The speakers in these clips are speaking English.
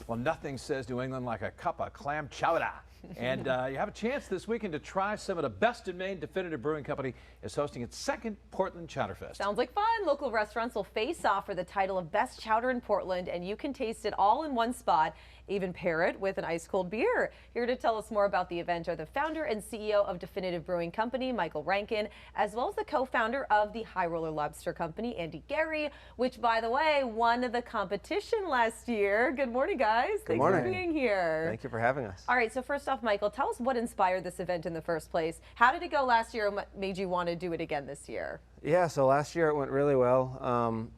Well, nothing says New England like a cup of clam chowder. And you have a chance this weekend to try some of the best in Maine. Definitive Brewing Company is hosting its second Portland Chowderfest. Sounds like fun. Local restaurants will face off for the title of Best Chowder in Portland, and you can taste it all in one spot. Even pair it with an ice cold beer. Here to tell us more about the event are the founder and CEO of Definitive Brewing Company, Michael Rankin, as well as the co-founder of the Highroller Lobster Company, Gerry, which, by the way, won the competition last year. Good morning, guys. Good morning. Thanks for being here. Thank you for having us. All right, so first off, Michael, tell us what inspired this event in the first place. How did it go last year and what made you want to do it again this year? Yeah, so last year it went really well.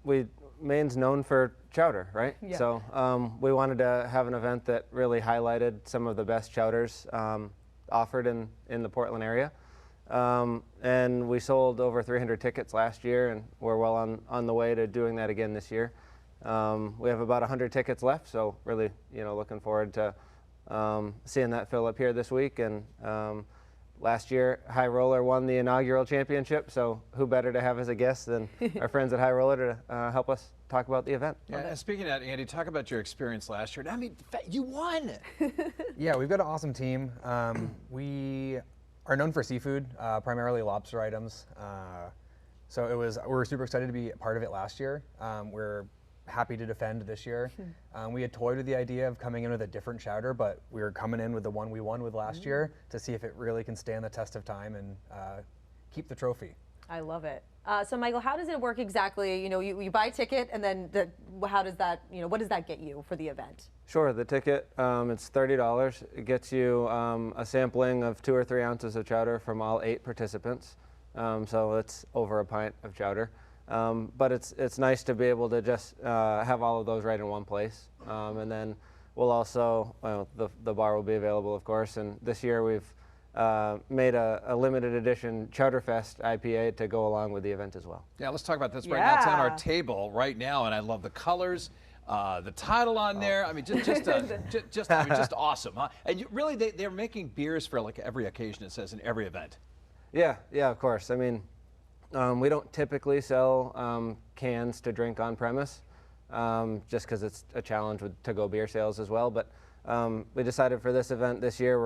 Maine's known for chowder, right? Yeah. So we wanted to have an event that really highlighted some of the best chowders offered in the Portland area. And we sold over 300 tickets last year, and we're well on the way to doing that again this year. We have about 100 tickets left, so really, looking forward to seeing that fill up here this week. And last year, Highroller won the inaugural championship, so who better to have as a guest than our friends at Highroller to help us talk about the event. Yeah, and speaking of that, Andy, talk about your experience last year. I mean, you won. Yeah, we've got an awesome team. We are known for seafood, primarily lobster items. So we were super excited to be a part of it last year. We're happy to defend this year. We had toyed with the idea of coming in with a different chowder, but we were coming in with the one we won with last year to see if it really can stand the test of time and keep the trophy. I love it. So Michael, how does it work exactly? You buy a ticket, and then how does that, what does that get you for the event? Sure, the ticket, it's $30. It gets you a sampling of 2 or 3 ounces of chowder from all 8 participants. So it's over a pint of chowder. But it's nice to be able to just have all of those right in one place. And then we'll also, the bar will be available, of course. And this year we've made a limited edition Chowderfest IPA to go along with the event as well. Yeah, let's talk about this right now. It's on our table right now, and I love the colors, the title on there. I mean, just awesome, huh? And really, they're making beers for like every occasion, it says, in every event. Yeah, of course. I mean, we don't typically sell cans to drink on premise, just because it's a challenge with to-go beer sales as well. But we decided for this event this year,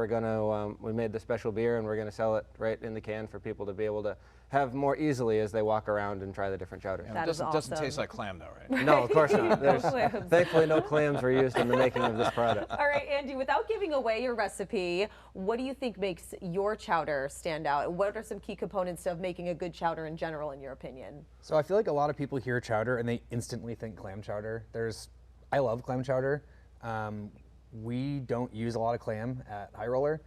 we made the special beer, and we're gonna sell it right in the can for people to be able to have more easily as they walk around and try the different chowders. That is awesome. Doesn't taste like clam though, right? No, of course not. Thankfully, no clams were used in the making of this product. All right, Andy, without giving away your recipe, what do you think makes your chowder stand out? What are some key components of making a good chowder in general, in your opinion? So I feel like a lot of people hear chowder and they instantly think clam chowder. I love clam chowder. We don't use a lot of clam at Highroller.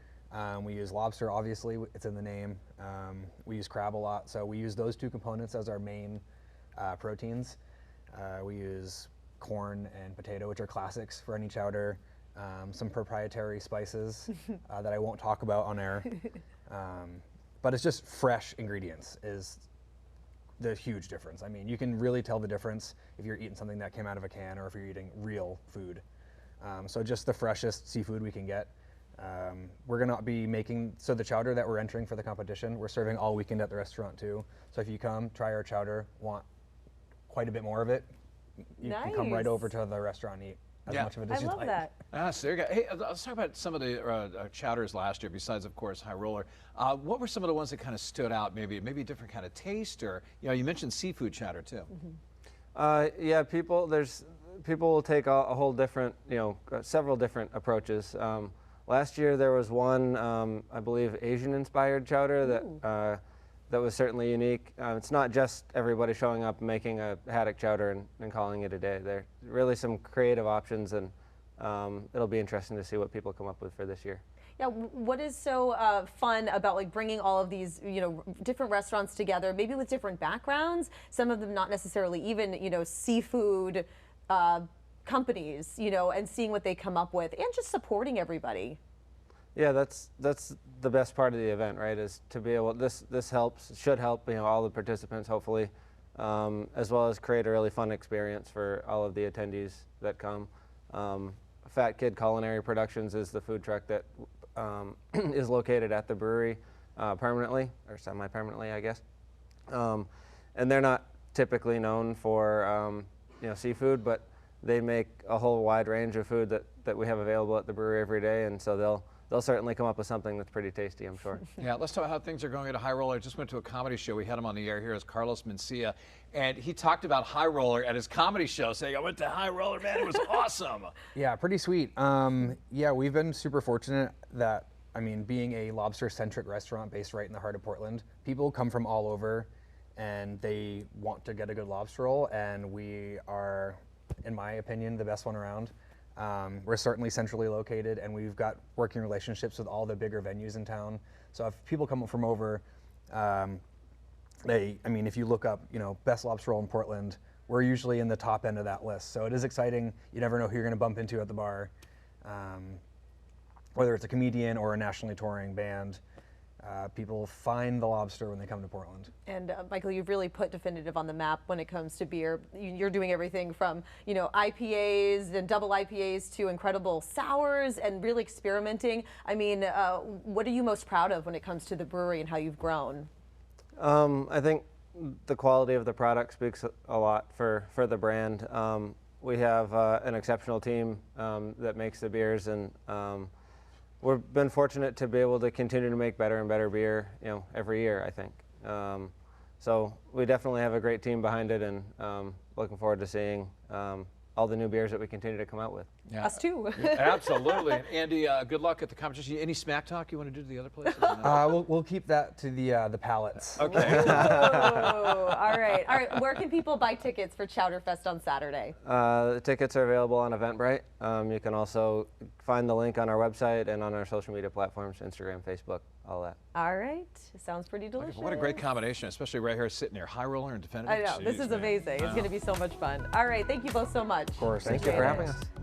We use lobster, obviously, it's in the name. We use crab a lot, so we use those 2 components as our main proteins. We use corn and potato, which are classics for any chowder. Some proprietary spices that I won't talk about on air. But it's just fresh ingredients is the huge difference. I mean, you can really tell the difference if you're eating something that came out of a can or if you're eating real food. So just the freshest seafood we can get. We're going to be making, so the chowder that we're entering for the competition, we're serving all weekend at the restaurant too. So if you come, try our chowder, want quite a bit more of it, you can come right over to the restaurant and eat as much of it as you'd like. I love that. So there you go. Hey, let's talk about some of the chowders last year, besides, of course, Highroller. What were some of the ones that kind of stood out, maybe a different kind of taste, or, you mentioned seafood chowder too. Yeah, people will take a whole different, several different approaches. Last year there was one, I believe, Asian-inspired chowder that was certainly unique. It's not just everybody showing up and making a haddock chowder and calling it a day. There are really some creative options, and it'll be interesting to see what people come up with for this year. Yeah, what is so fun about bringing all of these, different restaurants together, maybe with different backgrounds, some of them not necessarily even, seafood companies, and seeing what they come up with, and just supporting everybody. Yeah, that's the best part of the event, right? Is to be able, this should help all the participants hopefully, as well as create a really fun experience for all of the attendees that come. Fat Kid Culinary Productions is the food truck that is located at the brewery permanently, or semi-permanently, I guess. And they're not typically known for seafood, but they make a whole wide range of food that that we have available at the brewery every day, and so they'll certainly come up with something that's pretty tasty, I'm sure. Yeah, let's talk about how things are going at Highroller. I just went to a comedy show. We had him on the air here as Carlos Mencia, and he talked about Highroller at his comedy show, saying, I went to Highroller, man, it was awesome. Yeah, pretty sweet. Yeah, we've been super fortunate that, I mean, being a lobster-centric restaurant based right in the heart of Portland, people come from all over and they want to get a good lobster roll, and we are, in my opinion, the best one around. We're certainly centrally located, and we've got working relationships with all the bigger venues in town. So if people come from over, I mean, if you look up, you know, best lobster roll in Portland, we're usually in the top end of that list. So it is exciting. You never know who you're going to bump into at the bar, whether it's a comedian or a nationally touring band. People find the lobster when they come to Portland. And Michael, you've really put Definitive on the map when it comes to beer. You're doing everything from, you know, IPAs and double IPAs to incredible sours and really experimenting. I mean, what are you most proud of when it comes to the brewery and how you've grown? I think the quality of the product speaks a lot for the brand. We have an exceptional team that makes the beers, and we've been fortunate to be able to continue to make better and better beer, you know, every year, I think. So we definitely have a great team behind it, and looking forward to seeing all the new beers that we continue to come out with. Yeah. Us too. Absolutely. Andy, good luck at the competition. Any smack talk you want to do to the other places? We'll keep that to the palates. Okay. All right. All right. Where can people buy tickets for Chowderfest on Saturday? The tickets are available on Eventbrite. You can also find the link on our website and on our social media platforms, Instagram, Facebook, all that. All right. Sounds pretty delicious. What a great combination, especially right here sitting here. Highroller and Definitive. I know. This is man. amazing. It's going to be so much fun. All right. Thank you both so much. Of course. Thank you for having us.